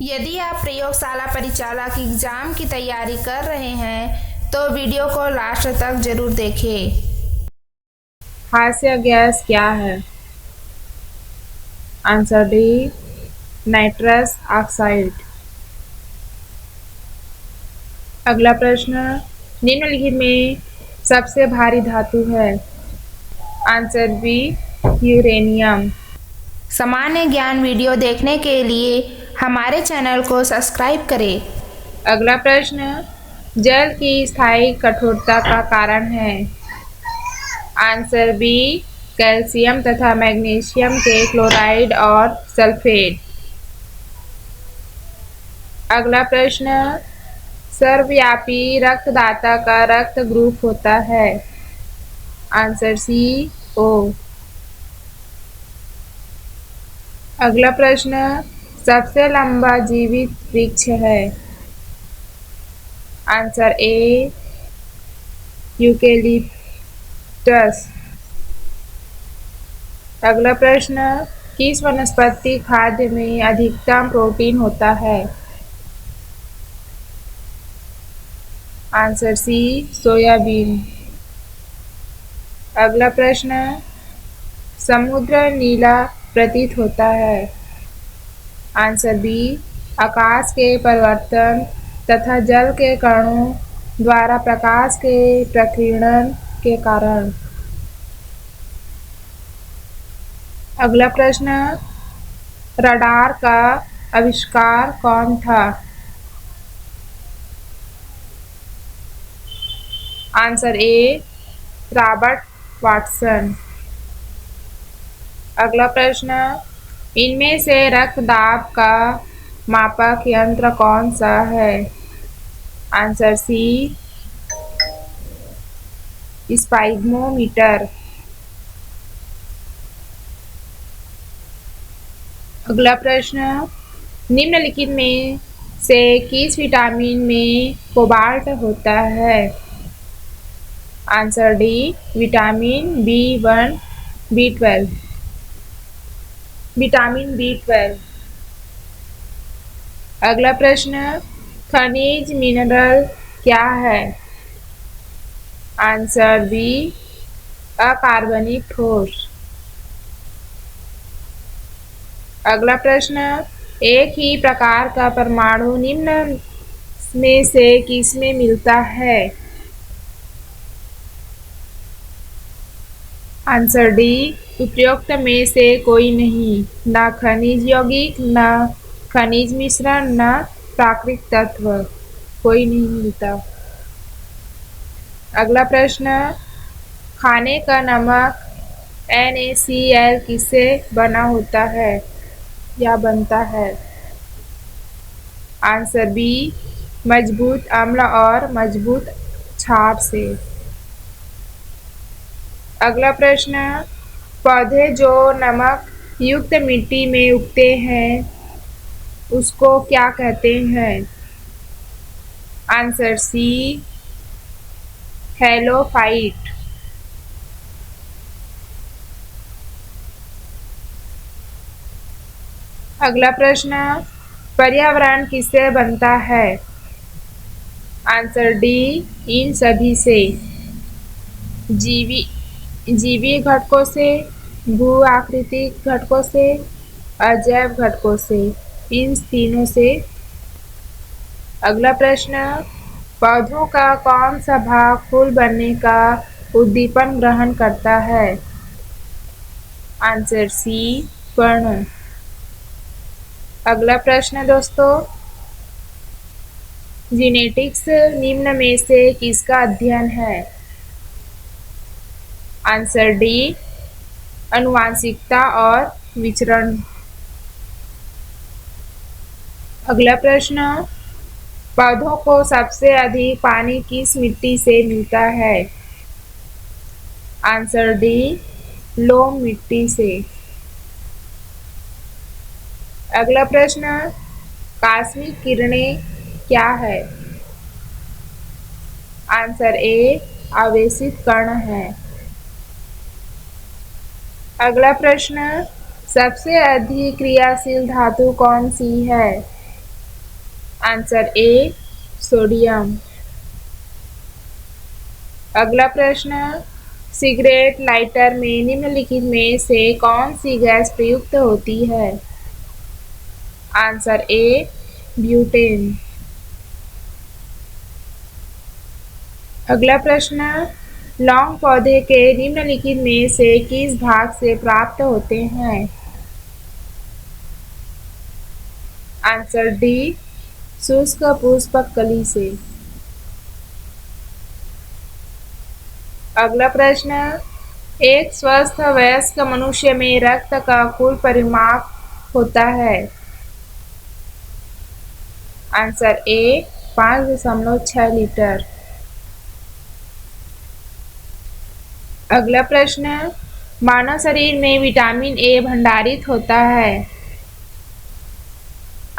यदि आप प्रयोगशाला परिचालक एग्जाम की तैयारी कर रहे हैं तो वीडियो को लास्ट तक जरूर देखें। हास्य गैस क्या है? Answer D, nitrous oxide. अगला प्रश्न, निम्नलिखित में सबसे भारी धातु है? Answer B, uranium. सामान्य ज्ञान वीडियो देखने के लिए हमारे चैनल को सब्सक्राइब करें। अगला प्रश्न, जल की स्थायी कठोरता का कारण है? आंसर बी, कैल्शियम तथा मैग्नीशियम के क्लोराइड और सल्फेट। अगला प्रश्न, सर्वव्यापी रक्तदाता का रक्त ग्रुप होता है? आंसर सी, ओ। अगला प्रश्न, सबसे लंबा जीवित वृक्ष है? आंसर ए, यूकेलिप्टस। अगला प्रश्न, किस वनस्पति खाद्य में अधिकतम प्रोटीन होता है? Answer C, soybean. अगला प्रश्न, समुद्र नीला प्रतीत होता है? आंसर बी, आकाश के परिवर्तन तथा जल के कणों द्वारा प्रकाश के प्रकीर्णन के कारण। अगला प्रश्न, रडार का आविष्कार कौन था? Answer A, Robert Watson. अगला प्रश्न, इनमें से रक्त दाब का मापक यंत्र कौन सा है? Answer C, sphygmometer. अगला प्रश्न, निम्नलिखित में से किस विटामिन में कोबाल्ट होता है? Answer D, vitamin B1, B12। Vitamin B12। अगला प्रश्न, खनिज मिनरल क्या है? आंसर बी, अकार्बनिक ठोस। अगला प्रश्न, एक ही प्रकार का परमाणु निम्न में से किसमें मिलता है? आंसर डी, उपरोक्त में से कोई नहीं, न खनिज यौगिक, न खनिज मिश्रण, न प्राकृतिक तत्व, कोई नहीं मिलता। अगला प्रश्न, खाने का नमक NaCl किससे बना होता है या बनता है? आंसर बी, मजबूत अम्ल और मजबूत क्षार से। अगला प्रश्न, पौधे जो नमक युक्त मिट्टी में उगते हैं उसको क्या कहते हैं? Answer C, halophyte. अगला प्रश्न, पर्यावरण किससे बनता है? आंसर डी, इन सभी से, जीवी घटकों से, भू आकृतिक घटकों से, अजैव घटकों से, इन तीनों से। अगला प्रश्न, पौधों का कौन सा भाग फूल बनने का उद्दीपन ग्रहण करता है? आंसर सी, पर्ण। अगला प्रश्न दोस्तों, जीनेटिक्स निम्न में से किसका अध्ययन है? आंसर डी, आनुवांशिकता और विचरण। अगला प्रश्न, पौधों को सबसे अधिक पानी किस मिट्टी से मिलता है? आंसर डी, लोम मिट्टी से। अगला प्रश्न, कॉस्मिक किरणें क्या है? आंसर ए, आवेशित कण है। अगला प्रश्न, सबसे अधिक क्रियाशील धातु कौन सी है? आंसर ए सोडियम। अगला प्रश्न, सिगरेट लाइटर में निम्नलिखित में से कौन सी गैस प्रयुक्त होती है? आंसर ए ब्यूटेन। अगला प्रश्न, लौंग पौधे के निम्नलिखित में से किस भाग से प्राप्त होते हैं? आंसर डी शुष्क पुष्पक कली से। अगला प्रश्न, एक स्वस्थ वयस्क मनुष्य में रक्त का कुल परिमाप होता है? आंसर ए 5.6 लीटर। अगला प्रश्न, मानव शरीर में विटामिन ए भंडारित होता है?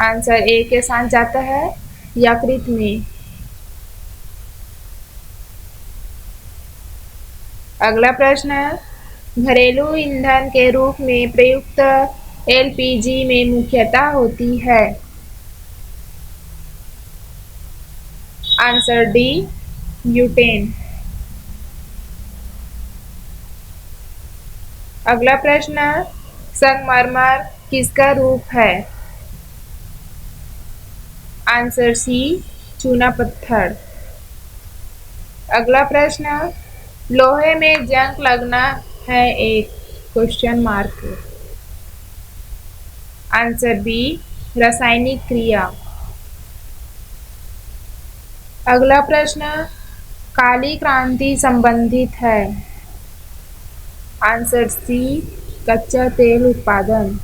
आंसर ए के साथ जाता है यकृत में। अगला प्रश्न, घरेलू ईंधन के रूप में प्रयुक्त एलपीजी में मुख्यतः होती है? Answer D butane. अगला प्रश्न, संगमरमर किसका रूप है? आंसर सी चूना पत्थर। अगला प्रश्न, लोहे में जंग लगना है एक क्वेश्चन मार्क। आंसर बी रासायनिक क्रिया। अगला प्रश्न, काली क्रांति संबंधित है? आंसर सी कच्चा तेल उत्पादन।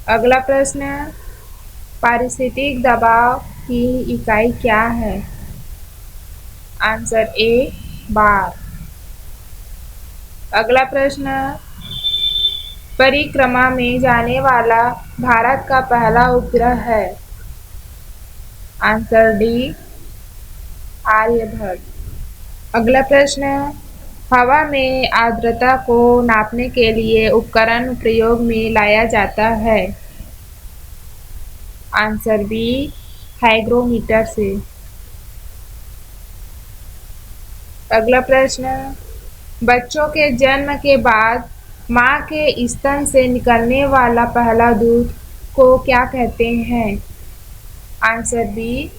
अगला प्रश्न, पारिस्थितिक दबाव की इकाई क्या है? आंसर ए बार। अगला प्रश्न, परिक्रमा में जाने वाला भारत का पहला उपग्रह है? Answer D Aryabhata. अगला प्रश्न, हवा में आर्द्रता को नापने के लिए उपकरण प्रयोग में लाया जाता है? आंसर बी हाइग्रोमीटर से। अगला प्रश्न, बच्चों के जन्म के बाद मां के स्तन से निकलने वाला पहला दूध को क्या कहते हैं? Answer B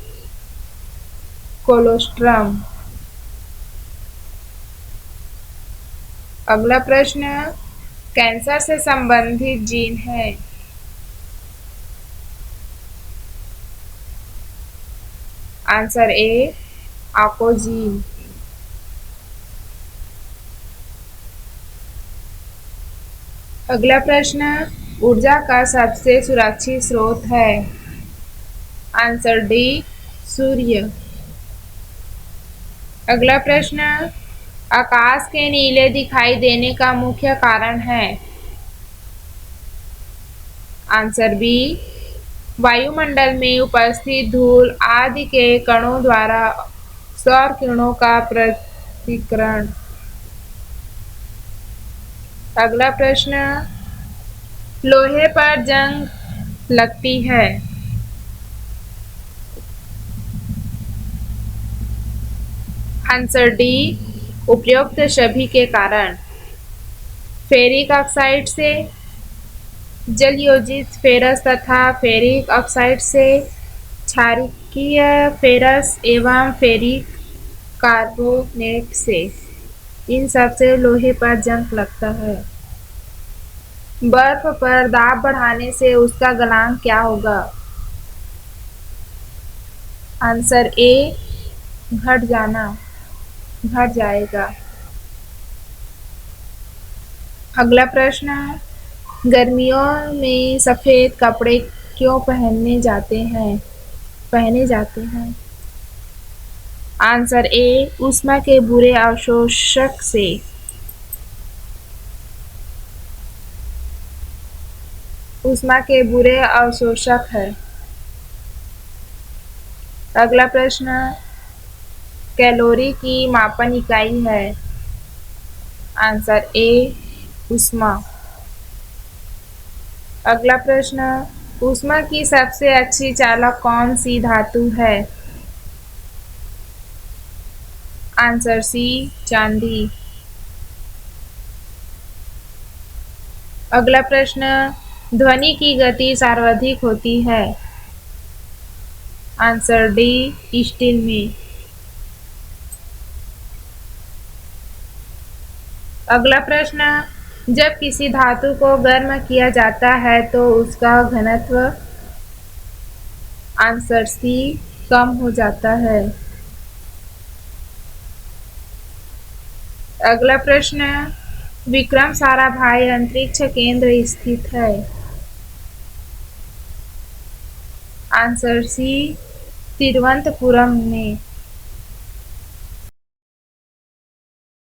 colostrum. अगला प्रश्न, कैंसर से संबंधित जीन है? Answer A oncogene. अगला प्रश्न, ऊर्जा का सबसे सुरक्षित स्रोत है? आंसर डी सूर्य। अगला प्रश्न, आकाश के नीले दिखाई देने का मुख्य कारण है? आंसर बी वायुमंडल में उपस्थित धूल आदि के कणों द्वारा सौर किरणों का प्रतिकरण। अगला प्रश्न, लोहे पर जंग लगती है? आंसर डी उपयुक्त सभी के कारण। फेरिक ऑक्साइड से, जलयोजित फेरस तथा फेरिक ऑक्साइड से, क्षारकीय फेरस एवं फेरिक कार्बोनेट से, इन सब से लोहे पर जंग लगता है। बर्फ पर दाब बढ़ाने से उसका गलनांक क्या होगा? आंसर ए घट जाना, घट जाएगा। अगला प्रश्न, गर्मियों में सफेद कपड़े क्यों पहने जाते हैं? आंसर ए ऊष्मा के बुरे अवशोषक से। ऊष्मा के बुरे अवशोषक है। अगला प्रश्न, कैलोरी की मापन इकाई है? आंसर ए ऊष्मा। अगला प्रश्न, ऊष्मा की सबसे अच्छी चालक कौन सी धातु है? आंसर सी, चांदी। अगला प्रश्न, ध्वनि की गति सर्वाधिक होती है। आंसर डी, स्टील में। अगला प्रश्न, जब किसी धातु को गर्म किया जाता है तो उसका घनत्व। आंसर सी, कम हो जाता है। अगला प्रश्न, विक्रम साराभाई अंतरिक्ष केंद्र स्थित है। आंसर सी, तिरुवनंतपुरम में।